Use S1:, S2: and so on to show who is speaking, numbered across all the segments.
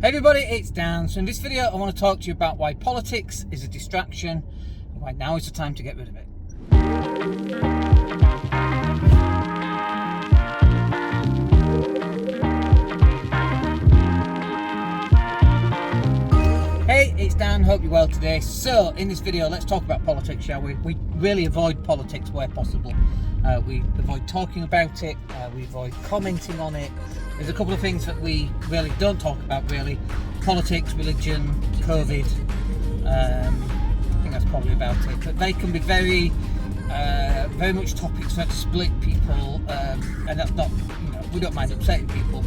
S1: Hey everybody, it's Dan. So in this video I want to talk to you about why politics is a distraction and why now is the time to get rid of it. Hey, it's Dan, hope you're well today. So in this video let's talk about politics, shall we? We really avoid politics where possible. We avoid talking about it, we avoid commenting on it. There's a couple of things that we really don't talk about really. Politics, religion, COVID. I think that's probably about it. But they can be very much topics that split people, and that's not, we don't mind upsetting people,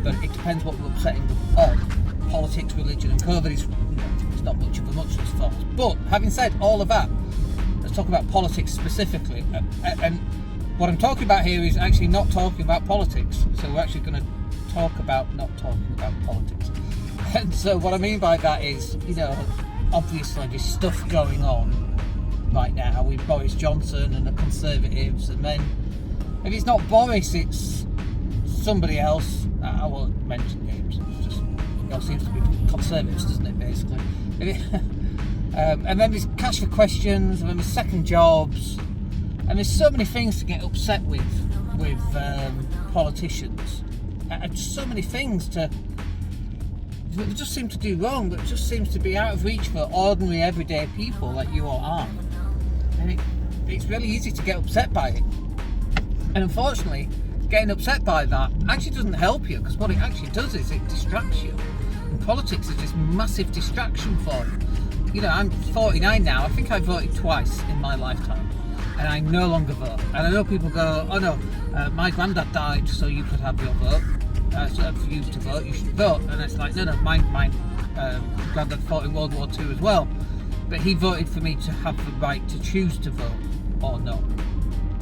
S1: but it depends what we're upsetting them on. Politics, religion and COVID is it's not much of a muchness for us. But having said all of that, let's talk about politics specifically. And what I'm talking about here is actually not talking about politics. So we're actually going to talk about not talking about politics. And so what I mean by that is, obviously there's stuff going on right now with Boris Johnson and the Conservatives, and then if it's not Boris, it's somebody else. I won't mention names. It's just, it all seems to be Conservatives, doesn't it, basically? And then there's cash for questions, and then there's second jobs, and there's so many things to get upset with politicians, and just so many things that just seem to do wrong, that just seems to be out of reach for ordinary everyday people like you or I. And it's really easy to get upset by it. And unfortunately, getting upset by that actually doesn't help you, because what it actually does is it distracts you. And politics is this massive distraction for you. I'm 49 now. I think I voted twice in my lifetime, and I no longer vote. And I know people go, oh no, my granddad died so you could have your vote. So for you to vote, you should vote. And it's like, no, my granddad fought in World War II as well, but he voted for me to have the right to choose to vote or not.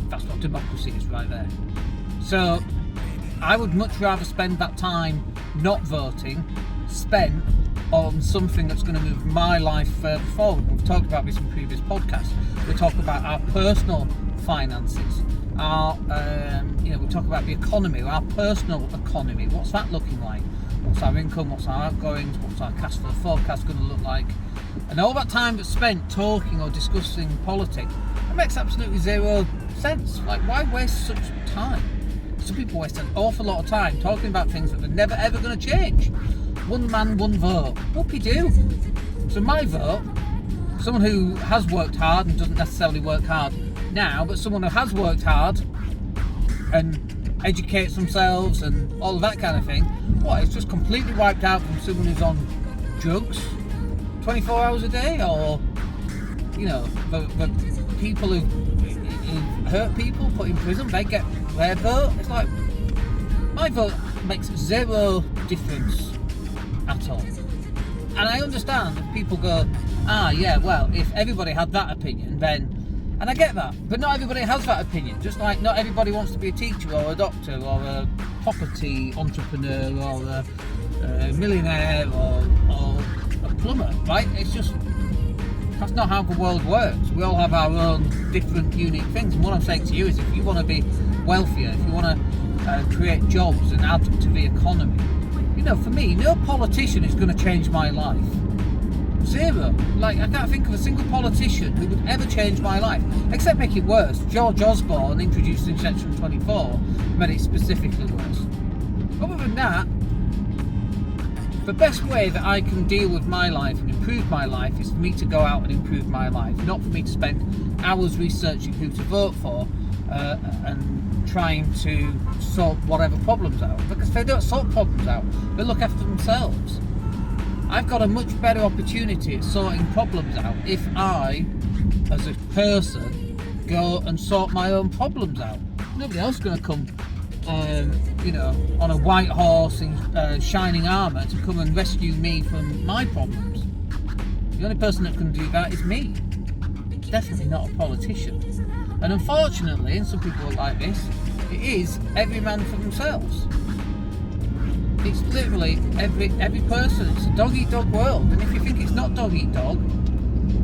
S1: That's what democracy is right there. So I would much rather spend that time not voting, spent on something that's going to move my life further forward. We've talked about this in previous podcasts. We talk about our personal finances, we talk about the economy, our personal economy. What's that looking like? What's our income? What's our outgoings? What's our cash flow forecast going to look like? And all that time that's spent talking or discussing politics, it makes absolutely zero sense. Like, why waste such time? Some people waste an awful lot of time talking about things that they're never ever going to change. One man, one vote. Whoopie-doo. So my vote, someone who has worked hard and doesn't necessarily work hard now, but someone who has worked hard and educates themselves and all of that kind of thing, it's just completely wiped out from someone who's on drugs 24 hours a day, or the people who hurt people, put in prison, they get their vote. It's like, my vote makes zero difference at all. And I understand if people go, if everybody had that opinion, then, and I get that, but not everybody has that opinion. Just like not everybody wants to be a teacher or a doctor or a property entrepreneur or a millionaire or a plumber, right? It's just, that's not how the world works. We all have our own different, unique things. And what I'm saying to you is, if you want to be wealthier, if you want to create jobs and add to the economy, for me, no politician is going to change my life. Zero. Like, I can't think of a single politician who would ever change my life, except make it worse. George Osborne, introduced in Section 24, made it specifically worse. Other than that, the best way that I can deal with my life and improve my life is for me to go out and improve my life, not for me to spend hours researching who to vote for and trying to sort whatever problems out, because they don't sort problems out, they look after themselves. I've got a much better opportunity at sorting problems out if I, as a person, go and sort my own problems out. Nobody else is going to come on a white horse in shining armour to come and rescue me from my problems. The only person that can do that is me. Definitely not a politician. And unfortunately, and some people are like this, it is every man for themselves. It's literally every person. It's a dog-eat-dog world. And if you think it's not dog-eat-dog,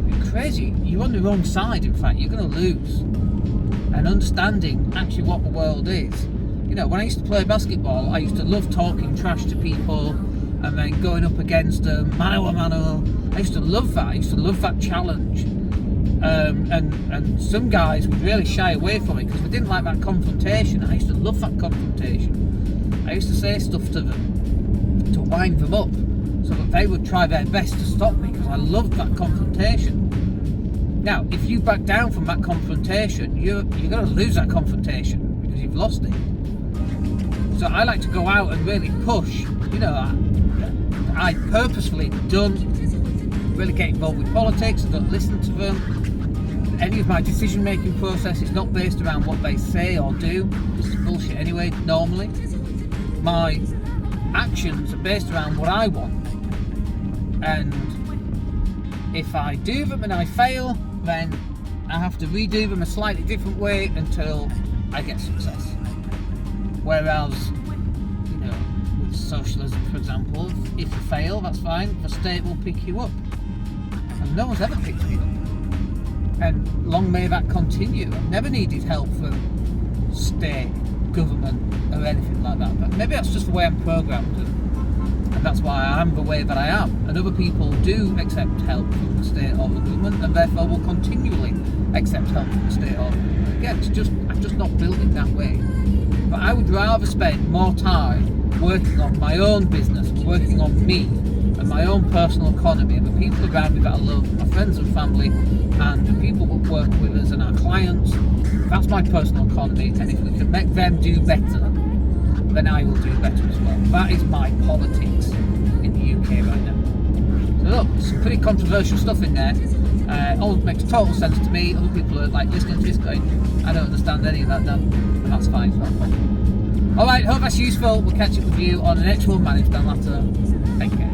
S1: you're crazy. You're on the wrong side, in fact. You're going to lose. And understanding actually what the world is. When I used to play basketball, I used to love talking trash to people, and then going up against them mano a mano. I used to love that. I used to love that challenge. And some guys would really shy away from it because they didn't like that confrontation. I used to love that confrontation. I used to say stuff to them to wind them up so that they would try their best to stop me, because I loved that confrontation. Now, if you back down from that confrontation, you're going to lose that confrontation because you've lost it. So I like to go out and really push. You know, I purposefully don't really get involved with politics. I don't listen to them. Any of my decision-making process is not based around what they say or do. This is bullshit anyway, normally. My actions are based around what I want. And if I do them and I fail, then I have to redo them a slightly different way until I get success. Whereas, you know, with socialism, for example, if you fail, that's fine. The state will pick you up. And no one's ever picked me up. And long may that continue. I've never needed help from state, government, or anything like that. But maybe that's just the way I'm programmed, and that's why I am the way that I am. And other people do accept help from the state or the government, and therefore will continually accept help from the state or the government. Again, I'm just not built in that way. But I would rather spend more time working on my own business, working on me and my own personal economy, and the people around me that I love, my friends and family, and the people that work with us and our clients. That's my personal economy, and if we can make them do better, then I will do better as well. That is my politics in the UK right now. So look, some pretty controversial stuff in there. All makes total sense to me. Other people are like listening to this going, I don't understand any of that, Dan, and that's fine. It's not a problem. Alright, hope that's useful. We'll catch up with you on the next one. My name's Dan Latto. Take care.